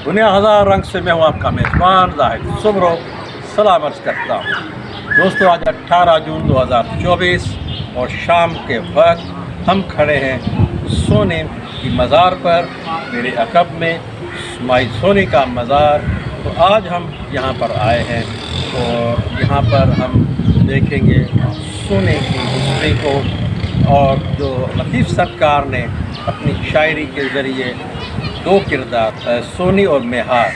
दुनिया हज़ार रंग से मैं हूँ आपका मेज़बान ज़ाहिद सुमरो सलाम अर्ज़ करता हूँ। दोस्तों, आज 18 जून 2024 और शाम के वक्त हम खड़े हैं सोने की मज़ार पर, मेरे अक़ब में माई सोनी का मज़ार। तो आज हम यहाँ पर आए हैं और यहाँ पर हम देखेंगे सोने की हिस्ट्री को, और जो लतीफ़ सरकार ने अपनी शायरी के ज़रिए दो किरदार सोनी और मेहार,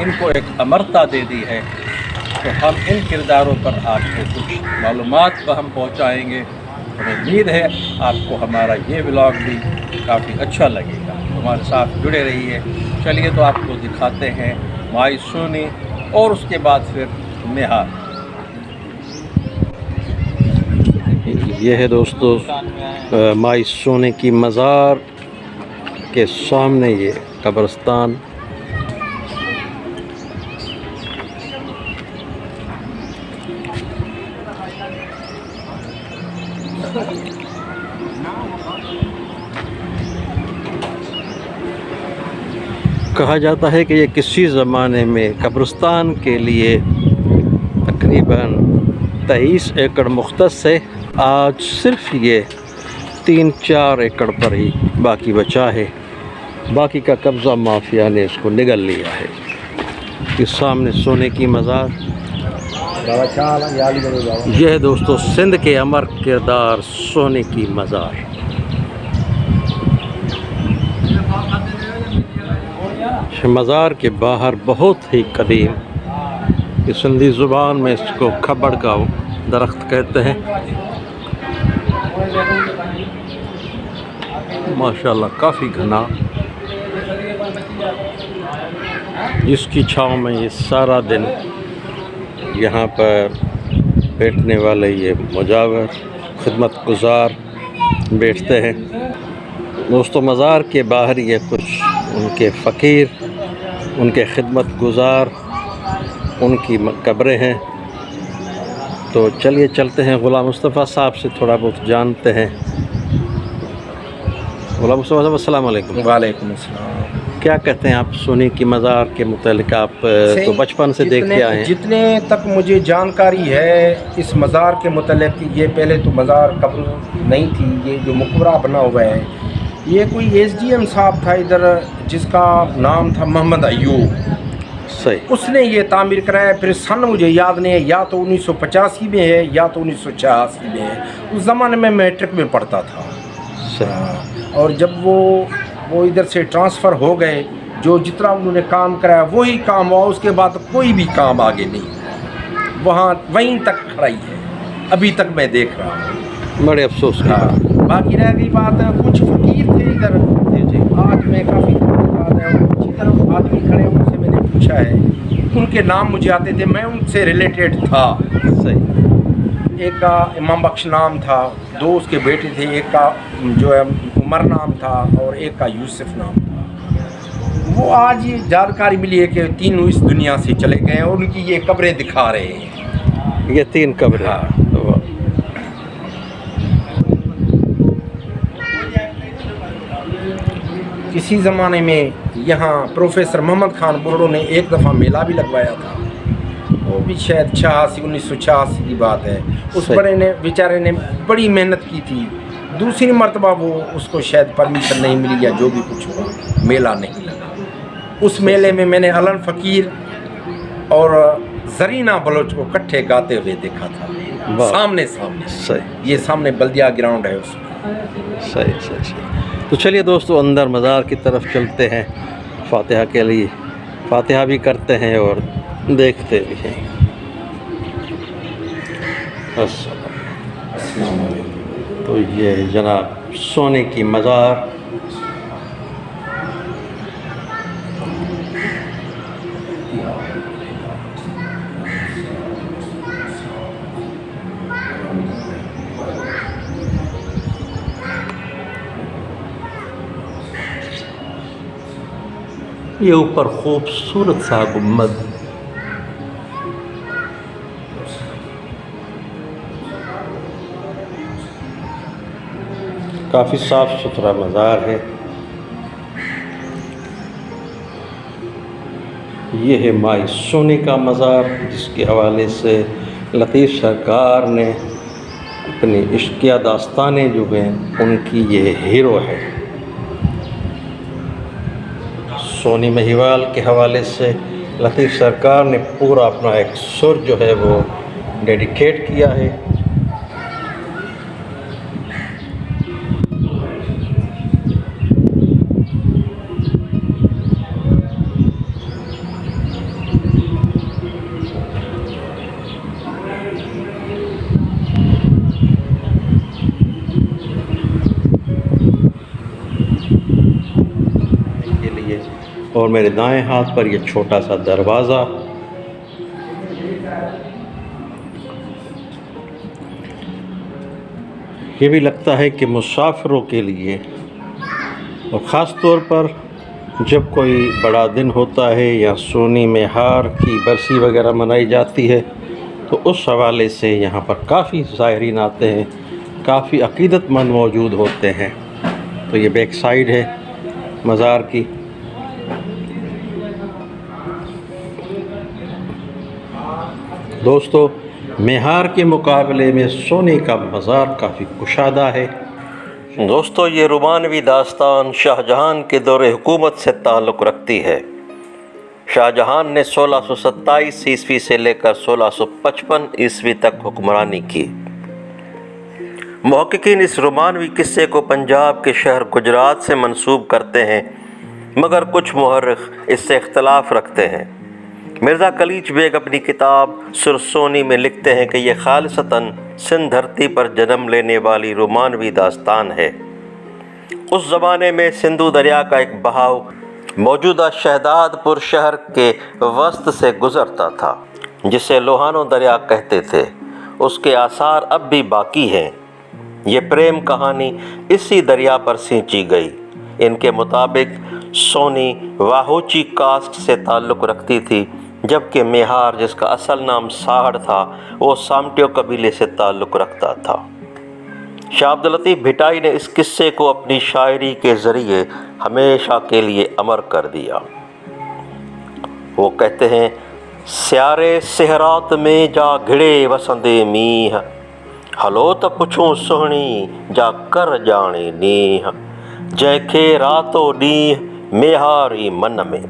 इनको एक अमरता दे दी है। तो हम इन किरदारों पर आपको कुछ मालूमात हम पहुँचाएँगे। हमें उम्मीद है आपको हमारा ये व्लॉग भी काफ़ी अच्छा लगेगा। हमारे साथ जुड़े रहिए। चलिए तो आपको दिखाते हैं माई सोनी और उसके बाद फिर मेहार। ये है दोस्तों माई सोनी की मज़ार के सामने ये कब्रिस्तान। कहा जाता है कि ये किसी ज़माने में कब्रिस्तान के लिए तकरीबन 23 एकड़ मुख्तस है। आज सिर्फ ये 3-4 एकड़ पर ही बाकी बचा है। बाकी का कब्ज़ा माफिया ने इसको निगल लिया है। इस सामने सोने की मज़ार। यह है दोस्तों सिंध के अमर किरदार सोने की मज़ार। मज़ार के बाहर बहुत ही कदीम, इस सिंधी ज़ुबान में इसको खबड़ का दरख्त कहते हैं। माशाल्लाह काफ़ी घना, जिसकी छाँव में ये सारा दिन यहाँ पर बैठने वाले ये मुजावर खिदमत गुज़ार बैठते हैं। दोस्तों, मज़ार के बाहर ये कुछ उनके फ़कीर, उनके खिदमत गुज़ार, उनकी कब्रें हैं। तो चलिए चलते हैं, ग़ुलाम मुस्तफ़ा साहब से थोड़ा बहुत जानते हैं। ग़ुलाम मुस्तफ़ा साहब, अस्सलाम वालेकुम। वालेकुम अस्सलाम। क्या कहते हैं आप सोने की मज़ार के मुतालिक? आप तो बचपन से देखते आए हैं। जितने तक मुझे जानकारी है इस मज़ार के मुतालिक, ये पहले तो मज़ार कब्र नहीं थी, ये जो मकबरा बना हुआ है, ये कोई SDM साहब था इधर, जिसका नाम था मोहम्मद अयूब। सही। उसने ये तामीर कराया। फिर सन मुझे याद नहीं है, या तो 1985 में है या तो 1986 में है। उस ज़माने में मैट्रिक में पढ़ता था। सही। और जब वो इधर से ट्रांसफ़र हो गए, जो जितना उन्होंने काम कराया वही काम हुआ, उसके बाद कोई भी काम आगे नहीं। वहीं तक खड़ा ही है, अभी तक मैं देख रहा हूँ। बड़े अफसोस की बात। बाकी रह गई बात, कुछ फ़कीर थे इधर। जी। आज मैं काफ़ी अच्छी तरफ आदमी खड़े हैं, उनसे मैंने पूछा है, उनके नाम मुझे आते थे, मैं उनसे रिलेटेड था। सही। एक का इमाम बख्श नाम था, 2 उसके बेटे थे, एक का जो है उमर नाम था और एक का यूसुफ नाम था। वो आज ये जानकारी मिली है कि तीनों इस दुनिया से चले गए और उनकी ये कब्रें दिखा रहे हैं। ये 3 कब्रें। हाँ। किसी ज़माने में यहाँ प्रोफेसर मोहम्मद खान बुर्रो ने एक दफ़ा मेला भी लगवाया था। वो भी शायद 1986 की बात है। उस बड़े ने बेचारे ने बड़ी मेहनत की थी। दूसरी मर्तबा वो उसको शायद परमिशन नहीं मिली या जो भी कुछ हुआ, मेला नहीं लगा। उस मेले में मैंने अलन फ़कीर और जरीना बलोच को इकट्ठे गाते हुए देखा था, सामने। सही। ये सामने बल्दिया ग्राउंड है उसमें। सही। तो चलिए दोस्तों, अंदर मज़ार की तरफ चलते हैं। फातिहा के लिए फातिहा भी करते हैं और देखते भी हैं। तो ये जनाब सोने की मज़ार। ये ऊपर खूबसूरत सा गुम्बद, काफ़ी साफ़ सुथरा मज़ार है। ये है माई सोनी का मज़ार, जिसके हवाले से लतीफ़ सरकार ने अपनी इश्किया दास्तानें जो हैं उनकी ये हीरो है। सोनी महिवाल के हवाले से लतीफ़ सरकार ने पूरा अपना एक सुर जो है वो डेडिकेट किया है। और मेरे दाएं हाथ पर ये छोटा सा दरवाज़ा, ये भी लगता है कि मुसाफिरों के लिए, और ख़ास तौर पर जब कोई बड़ा दिन होता है या सोनी में हार की बरसी वगैरह मनाई जाती है, तो उस हवाले से यहाँ पर काफ़ी ज़ायरीन आते हैं, काफ़ी अक़ीदतमंद मौजूद होते हैं। तो ये बैक साइड है मज़ार की। दोस्तों, मेहार के मुकाबले में सोनी का मज़ार काफ़ी कुशादा है। दोस्तों, ये रोमानवी दास्तान शाहजहां के दौरे हुकूमत से ताल्लुक़ रखती है। शाहजहां ने 1627 ईस्वी से लेकर 1655 ईस्वी तक हुक्मरानी की। मुहक्किकीन इस रोमानवी किस्से को पंजाब के शहर गुजरात से मंसूब करते हैं, मगर कुछ मुअर्रिख़ इससे इख्तलाफ रखते हैं। मिर्ज़ा कलीच बेग अपनी किताब सुरसोनी में लिखते हैं कि यह खालिसतन सिंध धरती पर जन्म लेने वाली रोमानवी दास्तान है। उस ज़माने में सिंधु दरिया का एक बहाव मौजूदा शहदादपुर शहर के वस्त से गुज़रता था, जिसे लोहानो दरिया कहते थे। उसके आसार अब भी बाकी हैं। ये प्रेम कहानी इसी दरिया पर सींची गई। इनके मुताबिक सोनी वाहोची कास्ट से ताल्लुक़ रखती थी, जबकि मेहार, जिसका असल नाम साहड़ था, वो सामटियो कबीले से ताल्लुक़ रखता था। शाह अब्दुल लतीफ़ भिटाई ने इस किस्से को अपनी शायरी के ज़रिए हमेशा के लिए अमर कर दिया। वो कहते हैं, स्यारे सेहरात में जा घिड़े वसंदे मीह, हलो त पुछूं सुहणी जा कर जाने नीह, जंहिंखे रातो ॾींहुं मेहारी मन में।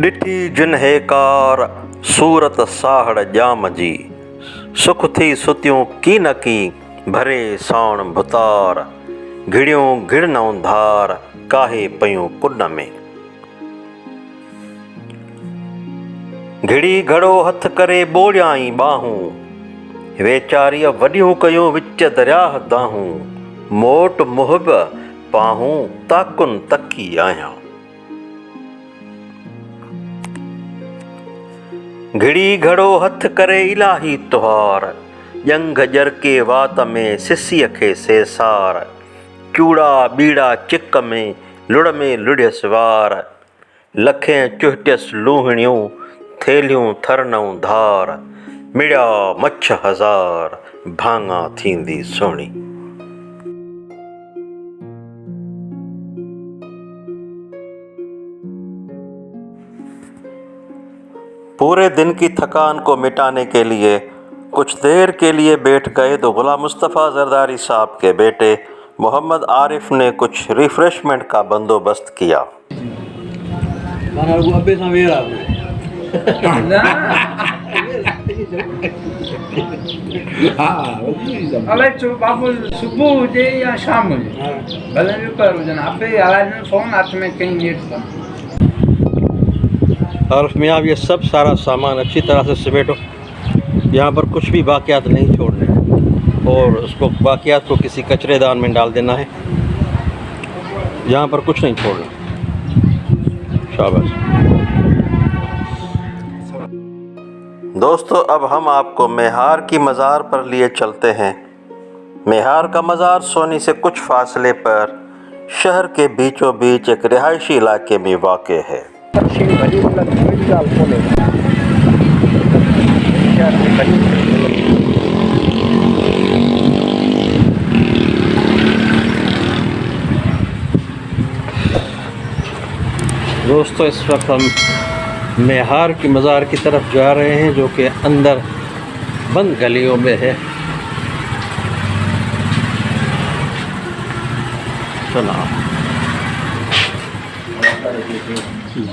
ॾिठी जिन्हे कार सूरत साहड़ जाम जी, सुख थी सुतियूं की न की भरे साउण भुतार, घिड़ियूं घिड़नऊं धार काहे पयूं कुन में। घिड़ी घड़ो हथ करे ॿोड़ियाई ॿाहूं, वेचारीअ वॾियूं कयूं विच दरियाह दाहूं, मोट मुहिब पाहूं ताकुन तकी आहियां। घिड़ी घड़ो हथ करे इलाही तुहार, जंग जरके वात में सिसीअ खे सेसार, चूड़ा बीड़ा चिक में लुड़ में लुढ़ियस वार, लखें चुहटियस लूहणियूं थेलियूं थरनऊं धार, मिड़िया मछ हज़ार भाङा थींदी सुहिणी। पूरे दिन की थकान को मिटाने के लिए कुछ देर के लिए बैठ गए तो गुलाम मुस्तफ़ा जरदारी साहब के बेटे मोहम्मद आरिफ ने कुछ रिफ्रेशमेंट का बंदोबस्त किया। सुबह हुजे या शाम हुजे, भले भी पर हुजनि, आपे आवाज़ में फ़ोन हाथ में कहीं नेट था। आरिफ मियाँ, अब ये सब सारा सामान अच्छी तरह से समेटो। यहाँ पर कुछ भी बाक़ियात नहीं छोड़ने, और उसको बाक़ियात को किसी कचरेदान में डाल देना है। यहाँ पर कुछ नहीं छोड़ना। शाबाश। दोस्तों, अब हम आपको मेहार की मज़ार पर लिए चलते हैं। मेहार का मज़ार सोनी से कुछ फासले पर शहर के बीचों बीच एक रिहायशी इलाके में वाक़ है। दोस्तों इस वक्त हम मेहार की मज़ार की तरफ जा रहे हैं जो कि अंदर बंद गलियों में है। चला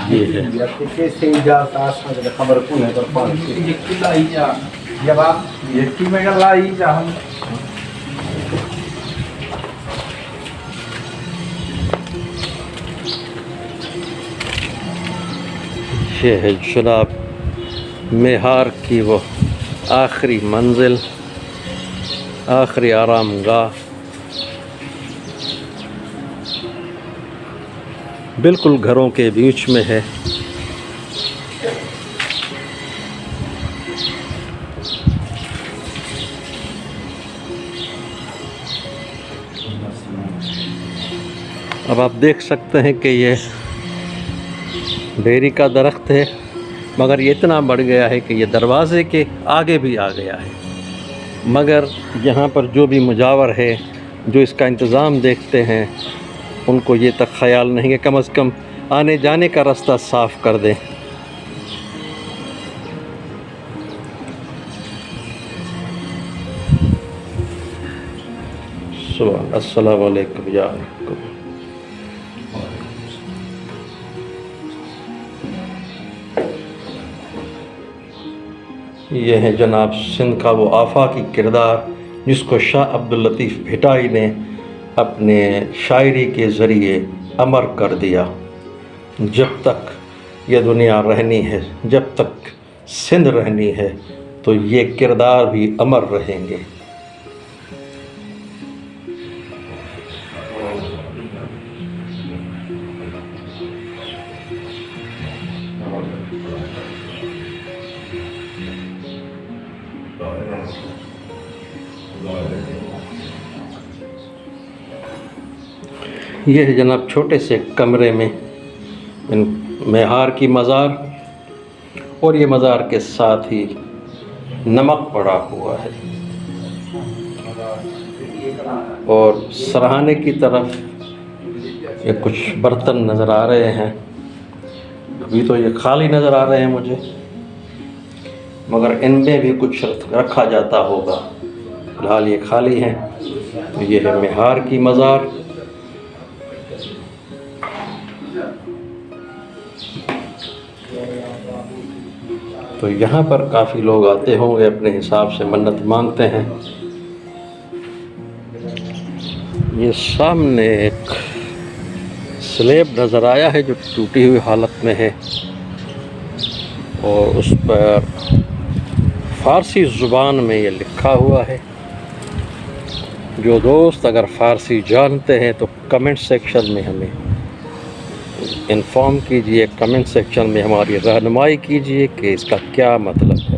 ये है कैसे इजाज़त आसमान खबर कौन है पर पानी ये किला ही जा जब आप ये की में गला ही जा हम ये है जनाब मेहार की वो आखिरी मंजिल, आखिरी आरामगाह, बिल्कुल घरों के बीच में है। अब आप देख सकते हैं कि ये बेरी का दरख्त है, मगर ये इतना बढ़ गया है कि ये दरवाज़े के आगे भी आ गया है। मगर यहाँ पर जो भी मुजावर है, जो इसका इंतज़ाम देखते हैं, उनको ये तक ख़याल नहीं है कम से कम आने जाने का रास्ता साफ़ कर दें। अस्सलाम वालेकुम या ये है जनाब सिंध का वो आफाकी किरदार जिसको शाह अब्दुल लतीफ़ भिटाई ने अपने शायरी के ज़रिए अमर कर दिया। जब तक ये दुनिया रहनी है, जब तक सिंध रहनी है, तो ये किरदार भी अमर रहेंगे। ये है जनाब छोटे से कमरे में मेहार की मज़ार, और ये मज़ार के साथ ही नमक पड़ा हुआ है। और सराहने की तरफ ये कुछ बर्तन नज़र आ रहे हैं। अभी तो ये खाली नज़र आ रहे हैं मुझे, मगर इनमें भी कुछ रखा जाता होगा। फिलहाल ये खाली हैं। तो ये है मेहार की मज़ार। तो यहाँ पर काफ़ी लोग आते होंगे, अपने हिसाब से मन्नत मांगते हैं। ये सामने एक स्लेब नज़र आया है जो टूटी हुई हालत में है, और उस पर फ़ारसी ज़ुबान में ये लिखा हुआ है। जो दोस्त अगर फ़ारसी जानते हैं तो कमेंट सेक्शन में हमें इन्फॉर्म कीजिए, कमेंट सेक्शन में हमारी रहनुमाई कीजिए कि इसका क्या मतलब है।